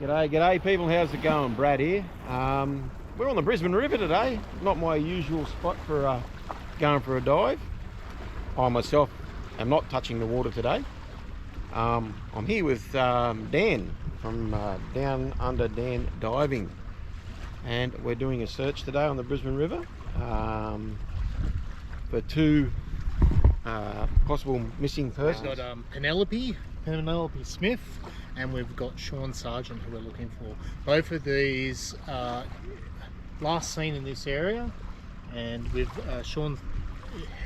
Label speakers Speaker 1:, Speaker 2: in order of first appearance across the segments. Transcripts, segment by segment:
Speaker 1: G'day people, how's it going? Brad here. We're on the Brisbane River today. Not my usual spot for going for a dive. I myself am not touching the water today. I'm here with Dan from Downunder Dan Diving, and we're doing a search today on the Brisbane River for two possible missing persons.
Speaker 2: We've got Penelope Smith, and we've got Sergent, who we're looking for. Both of these last seen in this area, and with Sean,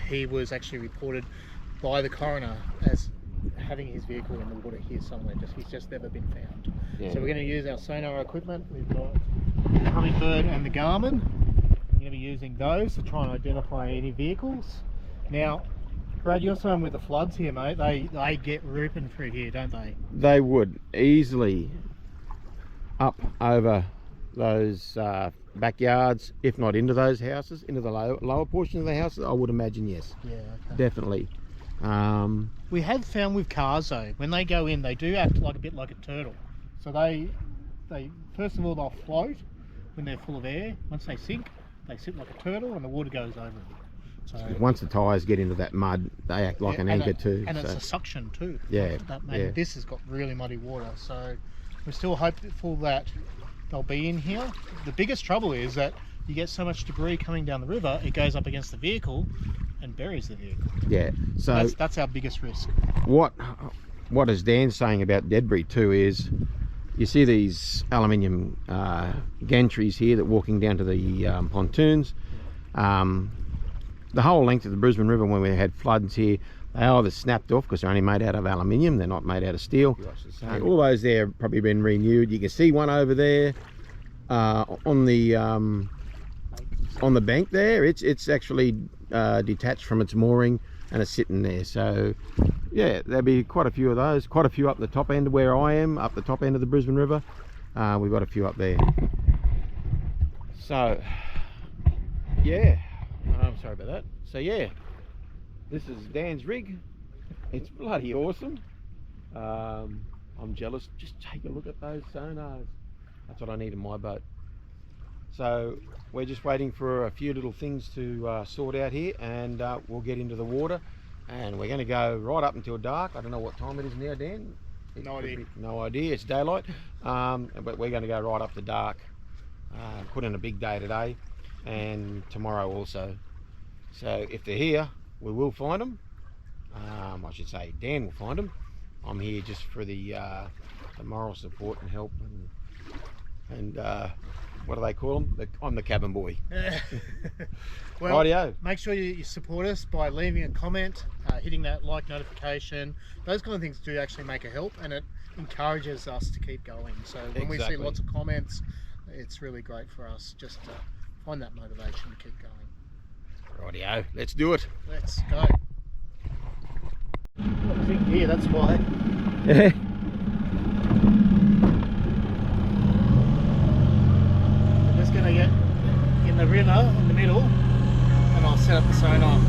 Speaker 2: he was actually reported by the coroner as having his vehicle in the water here somewhere. He's just never been found. Yeah. So we're going to use our sonar equipment. We've got the Hummingbird and the Garmin. We're going to be using those to try and identify any vehicles. Now, Brad, you're saying with the floods here, mate, they get ripping through here, don't they?
Speaker 1: They would easily up over those backyards, if not into those houses, into the lower portion of the houses. I would imagine, yes.
Speaker 2: Yeah, okay.
Speaker 1: Definitely.
Speaker 2: We have found with cars though, when they go in, they do act like a bit like a turtle. So they first of all, they'll float when they're full of air. Once they sink, they sit like a turtle, and the water goes over them. So
Speaker 1: once the tyres get into that mud, they act like an anchor too.
Speaker 2: And it's a suction too.
Speaker 1: Yeah.
Speaker 2: This has got really muddy water, so we're still hopeful that they'll be in here. The biggest trouble is that you get so much debris coming down the river, it goes up against the vehicle and buries the vehicle.
Speaker 1: Yeah. So
Speaker 2: that's our biggest risk.
Speaker 1: What is Dan saying about debris too is, you see these aluminium gantries here that walking down to the pontoons. The whole length of the Brisbane River, when we had floods here, they either snapped off because they're only made out of aluminium, they're not made out of steel. All those there have probably been renewed. You can see one over there on the bank there. It's actually detached from its mooring and it's sitting there. So yeah, there'll be quite a few of those, quite a few up the top end where I am, up the top end of the Brisbane River. We've got a few up there. So yeah, I'm sorry about that. So yeah, this is Dan's rig. It's bloody awesome. I'm jealous. Just take a look at those sonars. That's what I need in my boat. So we're just waiting for a few little things to sort out here, and we'll get into the water, and we're going to go right up until dark. I don't know what time it is now, Dan.
Speaker 2: No idea.
Speaker 1: No idea. It's daylight, but we're going to go right up to dark. Put in a big day today and tomorrow also. So if they're here, we will find them. I should say Dan will find them. I'm here just for the moral support and help, and what do they call them? I'm the cabin boy.
Speaker 2: Well,
Speaker 1: rightio.
Speaker 2: Make sure you support us by leaving a comment, hitting that like notification. Those kind of things do actually make a help, and it encourages us to keep going. So when we see lots of comments, it's really great for us just to find that motivation to keep going.
Speaker 1: Rightio, let's do it.
Speaker 2: Let's go. I think here, that's why.
Speaker 1: Yeah.
Speaker 2: I'm just going to get in the river in the middle, and I'll set up the sonar.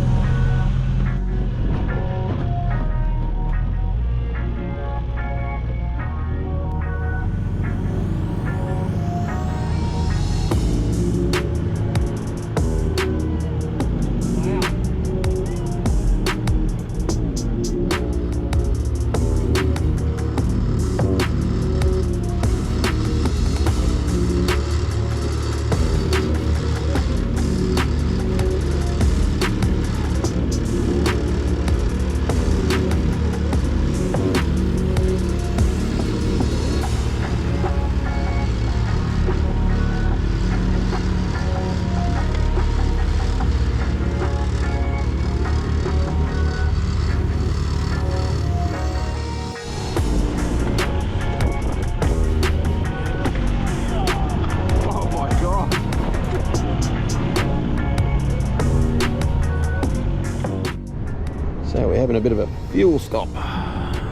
Speaker 1: having a bit of a fuel stop.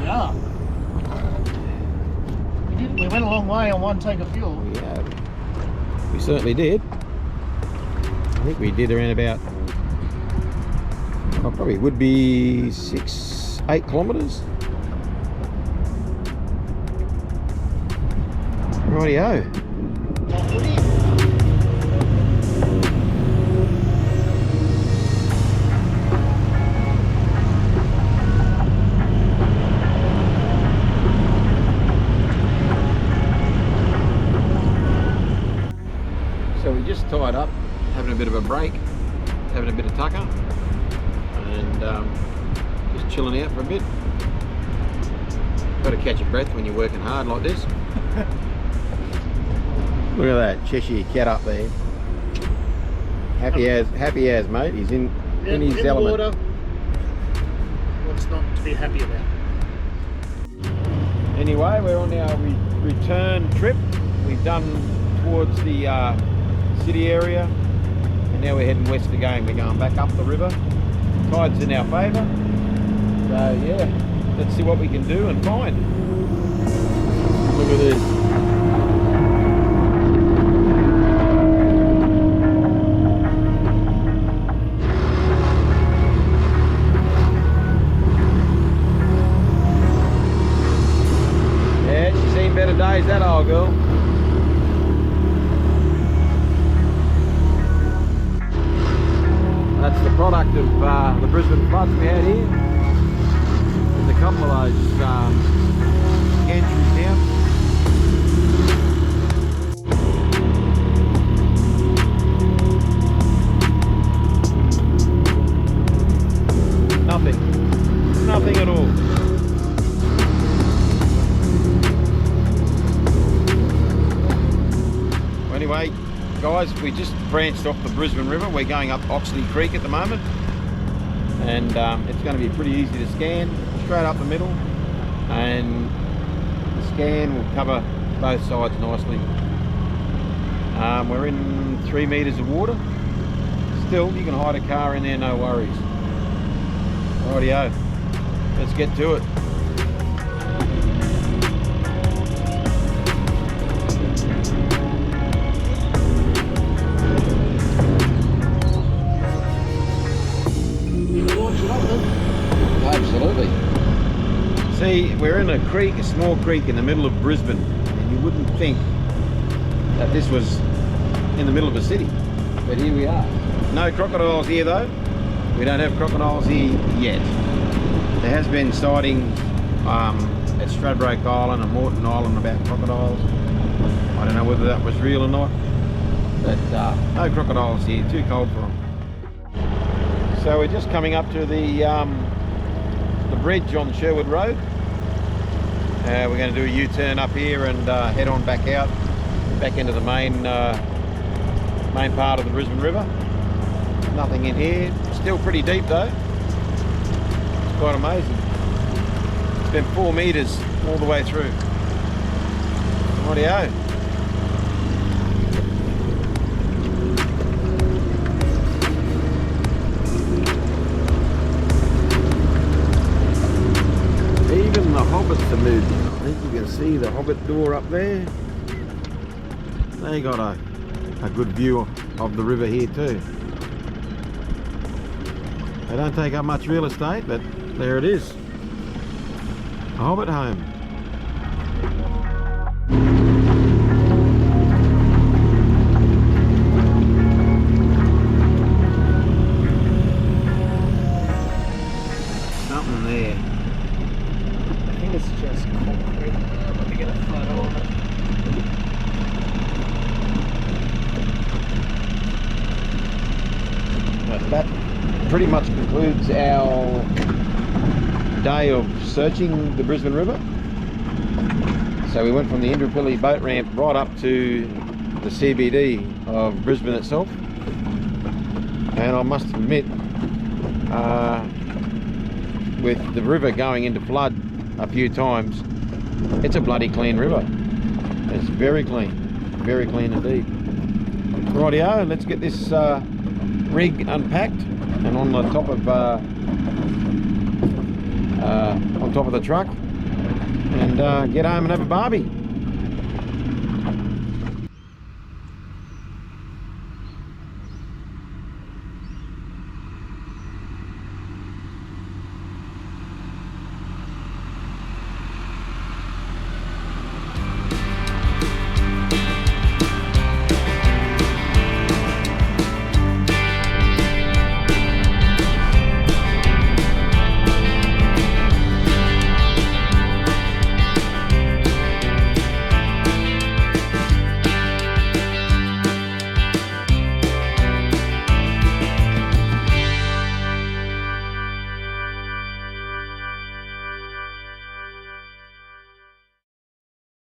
Speaker 2: Yeah. We went a long way on one tank of fuel.
Speaker 1: Yeah, we certainly did. I think we did around about, oh, probably would be 6-8 kilometres. Rightio. So we just tied up, having a bit of a break, having a bit of tucker, and just chilling out for a bit. Got to catch your breath when you're working hard like this. Look at that Cheshire cat up there. Happy as mate. He's in his element.
Speaker 2: Water. What's not to be happy about?
Speaker 1: Anyway, we're on our return trip. We've done towards the city area, and now we're heading west again. We're going back up the river. Tide's in our favour. So yeah, let's see what we can do and find. Look at this. Better days, that old girl. That's the product of the Brisbane floods we had here. There's a couple of those gantries down. Nothing at all. Anyway, guys, we just branched off the Brisbane River. We're going up Oxley Creek at the moment, and it's going to be pretty easy to scan, straight up the middle, and the scan will cover both sides nicely. We're in 3 metres of water. Still, you can hide a car in there, no worries. Rightio, let's get to it. Absolutely. See, we're in a creek, a small creek in the middle of Brisbane, and you wouldn't think that this was in the middle of a city, but here we are. No crocodiles here though. We don't have crocodiles here yet. There has been sightings at Stradbroke Island and Moreton Island about crocodiles. I don't know whether that was real or not, but no crocodiles here, too cold for them. So we're just coming up to the bridge on Sherwood Road. We're going to do a U-turn up here and head on back out, back into the main part of the Brisbane River. Nothing in here. Still pretty deep though. It's quite amazing. It's been 4 metres all the way through. Rightio. Even the hobbits are moving. I think you can see the hobbit door up there. They got a good view of the river here too. They don't take up much real estate, but there it is. A hobbit home. Something there.
Speaker 2: I think it's just concrete. Let me get a photo of it.
Speaker 1: That pretty much concludes our day of searching the Brisbane River. So we went from the Indooroopilly boat ramp right up to the CBD of Brisbane itself, and I must admit, with the river going into flood a few times, it's a bloody clean river. It's very clean indeed. Rightio, let's get this rig unpacked and on the top of on top of the truck and get home and have a barbie.